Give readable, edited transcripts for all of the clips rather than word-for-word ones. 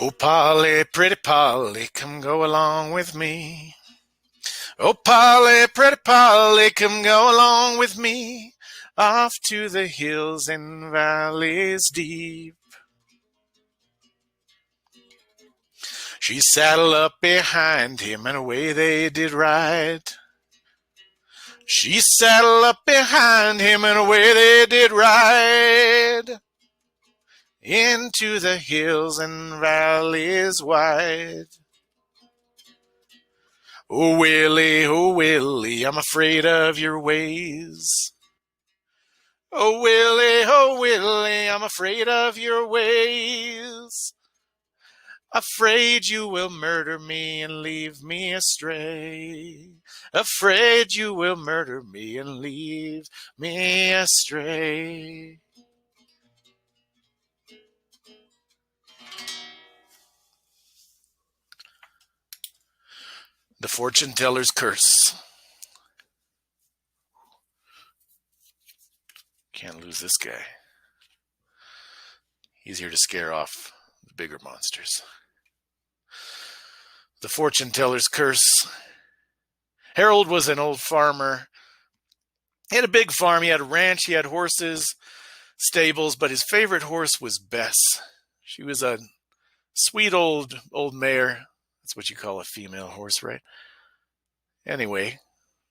Oh, Polly, pretty Polly, come go along with me. Oh, Polly, pretty Polly, come go along with me. Off to the hills and valleys deep. She saddled up behind him and away they did ride. She saddled up behind him and away they did ride. Into the hills and valleys wide. Oh, Willie, I'm afraid of your ways. Oh, Willie, I'm afraid of your ways. Afraid you will murder me and leave me astray. Afraid you will murder me and leave me astray. The Fortune Teller's Curse. Can't lose this guy. He's here to scare off the bigger monsters. The Fortune Teller's Curse. Harold was an old farmer. He had a big farm. He had a ranch. He had horses, stables, but his favorite horse was Bess. She was a sweet old mare. That's what you call a female horse, right? Anyway,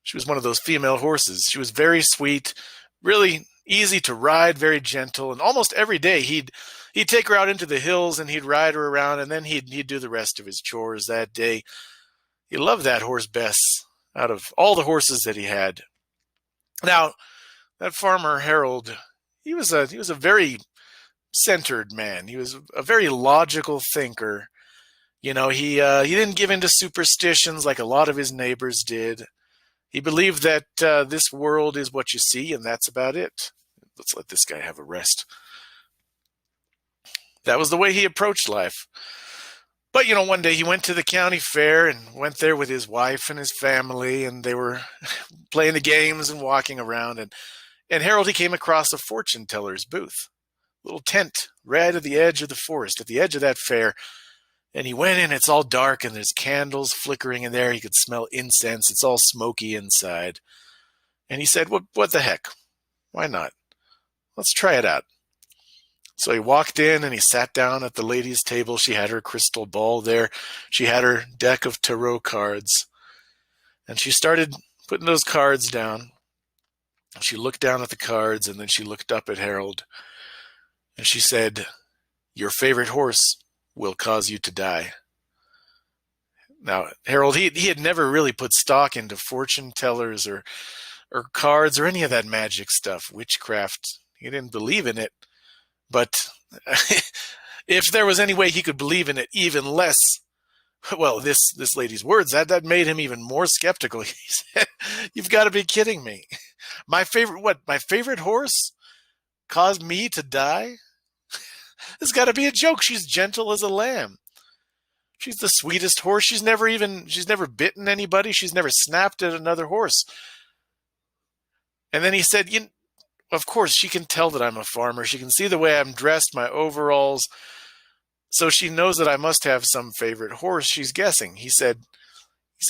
she was one of those female horses. She was very sweet, really easy to ride, very gentle, and almost every day he'd take her out into the hills and he'd ride her around, and then he'd do the rest of his chores that day. He loved that horse Bess out of all the horses that he had. Now, that farmer Harold, he was a very centered man. He was a very logical thinker. You know, he didn't give in to superstitions like a lot of his neighbors did. He believed that this world is what you see, and that's about it. Let's let this guy have a rest. That was the way he approached life. But, you know, one day he went to the county fair and went there with his wife and his family, and they were playing the games and walking around. And Harold, he came across a fortune teller's booth, a little tent right at the edge of the forest, at the edge of that fair. And he went in, it's all dark, and there's candles flickering in there. He could smell incense. It's all smoky inside. And he said, what the heck? Why not? Let's try it out. So he walked in and he sat down at the lady's table. She had her crystal ball there. She had her deck of tarot cards. And she started putting those cards down. She looked down at the cards, and then she looked up at Harold. And she said, "Your favorite horse will cause you to die." Now, Harold, he had never really put stock into fortune tellers or cards or any of that magic stuff, witchcraft. He didn't believe in it. But if there was any way he could believe in it even less, well, this lady's words, that made him even more skeptical. He said, "You've got to be kidding me. My favorite horse caused me to die? It's got to be a joke. She's gentle as a lamb. She's the sweetest horse. She's never bitten anybody. She's never snapped at another horse." And then he said, "Of course, she can tell that I'm a farmer. She can see the way I'm dressed, my overalls. So she knows that I must have some favorite horse. She's guessing." He said,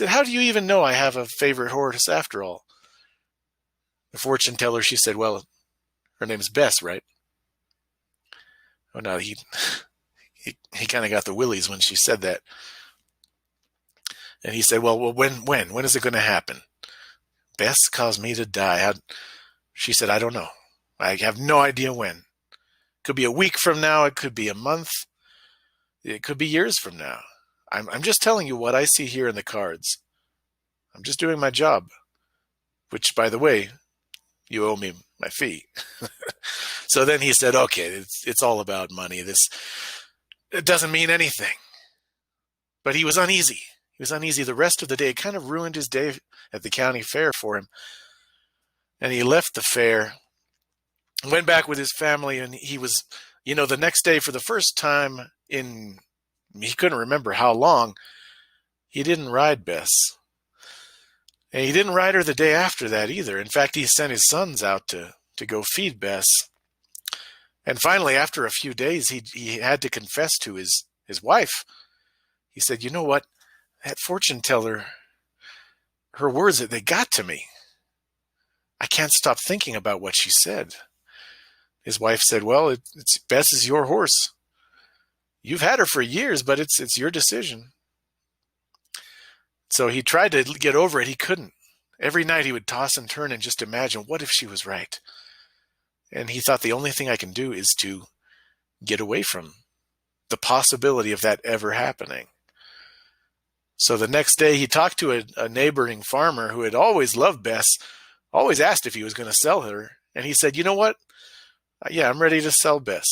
"How do you even know I have a favorite horse after all?" The fortune teller, she said, "Well, her name's Bess, right?" Oh, no, he kind of got the willies when she said that. And he said, well, when is it going to happen? Bess caused me to die. She said, "I don't know. I have no idea when. Could be a week from now. It could be a month. It could be years from now. I'm just telling you what I see here in the cards. I'm just doing my job, which, by the way, you owe me my fee." So then he said, "Okay, it's all about money. It doesn't mean anything." But he was uneasy. He was uneasy the rest of the day. It kind of ruined his day at the county fair for him. And he left the fair, went back with his family, and he was, the next day, for the first time he couldn't remember how long, he didn't ride Bess. And he didn't ride her the day after that either. In fact, he sent his sons out to go feed Bess. And finally, after a few days, he had to confess to his his wife. He said, "You know what? That fortune teller, her words, they got to me. I can't stop thinking about what she said." His wife said, "Well, it's Bess is your horse. You've had her for years, but it's your decision." So he tried to get over it. He couldn't. Every night he would toss and turn and just imagine, what if she was right? And he thought, the only thing I can do is to get away from the possibility of that ever happening. So the next day he talked to a neighboring farmer who had always loved Bess, always asked if he was going to sell her. And he said, "You know what? Yeah, I'm ready to sell Bess."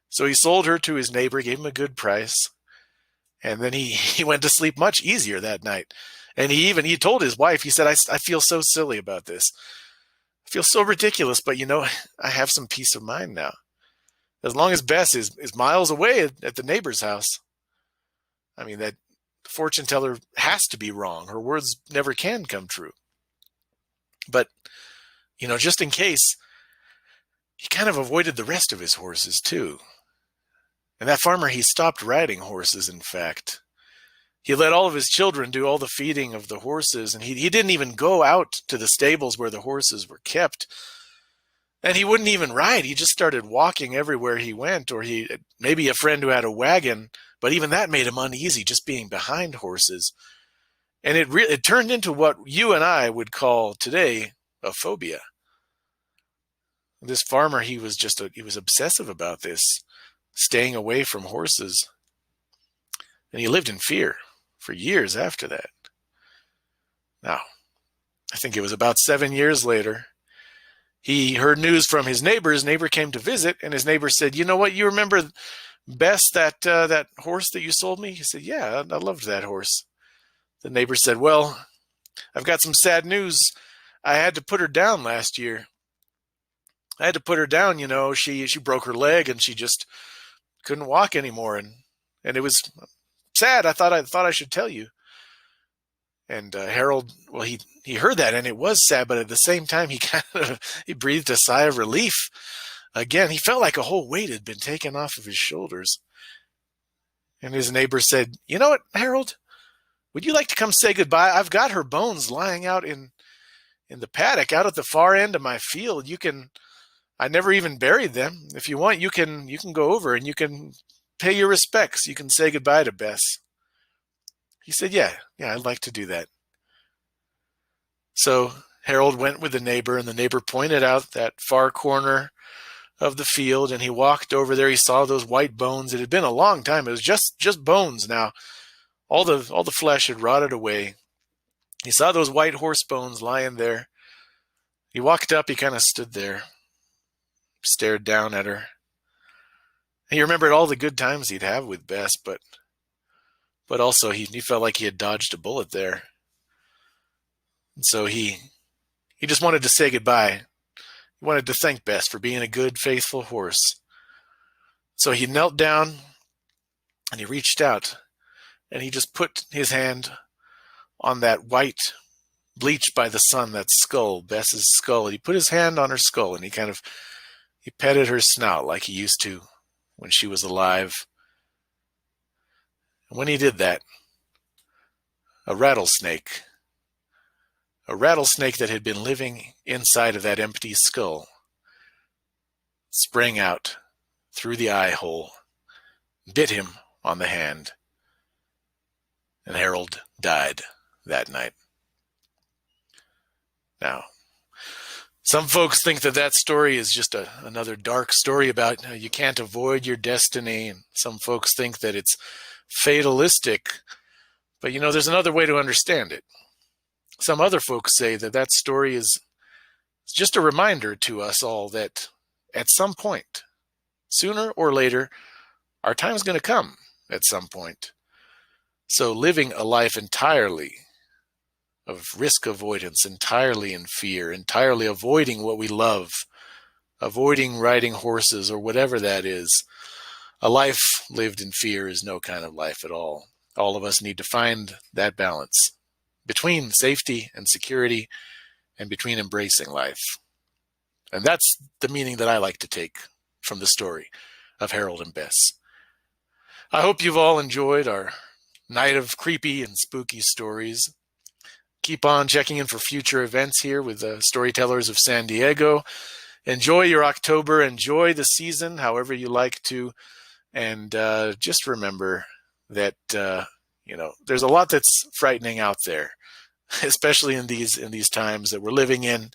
So he sold her to his neighbor, gave him a good price. And then he went to sleep much easier that night. And he told his wife, he said, I feel so silly about this. I feel so ridiculous, but I have some peace of mind now. As long as Bess is miles away at the neighbor's house. I mean, that fortune teller has to be wrong. Her words never can come true. But, just in case, he kind of avoided the rest of his horses too. And that farmer, he stopped riding horses, in fact. He let all of his children do all the feeding of the horses, and he didn't even go out to the stables where the horses were kept. And he wouldn't even ride. He just started walking everywhere he went, or maybe a friend who had a wagon, but even that made him uneasy, just being behind horses. And it turned into what you and I would call today a phobia. This farmer, he was obsessive about this, staying away from horses. And he lived in fear for years after that. Now, I think it was about 7 years later, he heard news from his neighbor. His neighbor came to visit, and his neighbor said, "You know what? You remember Bess, that horse that you sold me?" He said, "Yeah, I loved that horse." The neighbor said, "Well, I've got some sad news. I had to put her down last year. I had to put her down. She broke her leg, and she just couldn't walk anymore, and it was sad. I thought I should tell you." And Harold, well, he heard that, and it was sad, but at the same time, he breathed a sigh of relief. Again, he felt like a whole weight had been taken off of his shoulders. And his neighbor said, "You know what, Harold? Would you like to come say goodbye? I've got her bones lying out in the paddock out at the far end of my field. I never even buried them. If you want, you can go over and you can pay your respects. You can say goodbye to Bess." He said, yeah, I'd like to do that. So Harold went with the neighbor, and the neighbor pointed out that far corner of the field, and he walked over there. He saw those white bones. It had been a long time. It was just bones now. All the flesh had rotted away. He saw those white horse bones lying there. He walked up. He kind of stood there, stared down at her. He remembered all the good times he'd have with Bess, but also he felt like he had dodged a bullet there. And so he just wanted to say goodbye. He wanted to thank Bess for being a good, faithful horse. So he knelt down and he reached out and he just put his hand on that white, bleached by the sun, that skull, Bess's skull. He put his hand on her skull and he petted her snout like he used to when she was alive. And when he did that, a rattlesnake that had been living inside of that empty skull sprang out through the eye hole, bit him on the hand, and Harold died that night. Now, some folks think that story is just another dark story about you can't avoid your destiny, and some folks think that it's fatalistic. But there's another way to understand it. Some other folks say that story is just a reminder to us all that at some point, sooner or later, our time is going to come at some point. So living a life entirely of risk avoidance, entirely in fear, entirely avoiding what we love, avoiding riding horses or whatever that is, a life lived in fear is no kind of life at all. All of us need to find that balance between safety and security and between embracing life. And that's the meaning that I like to take from the story of Harold and Bess. I hope you've all enjoyed our night of creepy and spooky stories. Keep on checking in for future events here with the Storytellers of San Diego. Enjoy your October. Enjoy the season however you like to. And just remember that, there's a lot that's frightening out there, especially in these times that we're living in.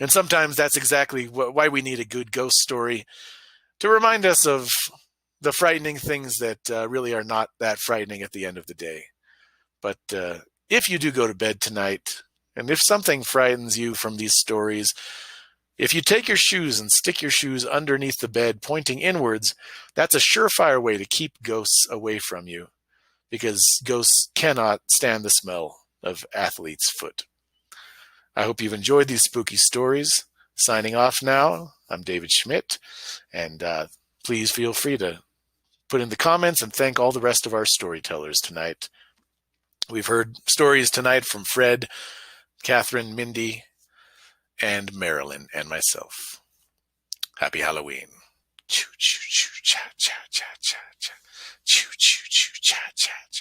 And sometimes that's exactly why we need a good ghost story to remind us of the frightening things that really are not that frightening at the end of the day. But if you do go to bed tonight, and if something frightens you from these stories, if you take your shoes and stick your shoes underneath the bed pointing inwards, that's a surefire way to keep ghosts away from you, because ghosts cannot stand the smell of athlete's foot. I hope you've enjoyed these spooky stories. Signing off now, I'm David Schmidt, and please feel free to put in the comments and thank all the rest of our storytellers tonight. We've heard stories tonight from Fred, Catherine, Mindy, and Marilyn, and myself. Happy Halloween. Choo choo choo cha cha cha cha cha. Choo choo choo cha cha cha.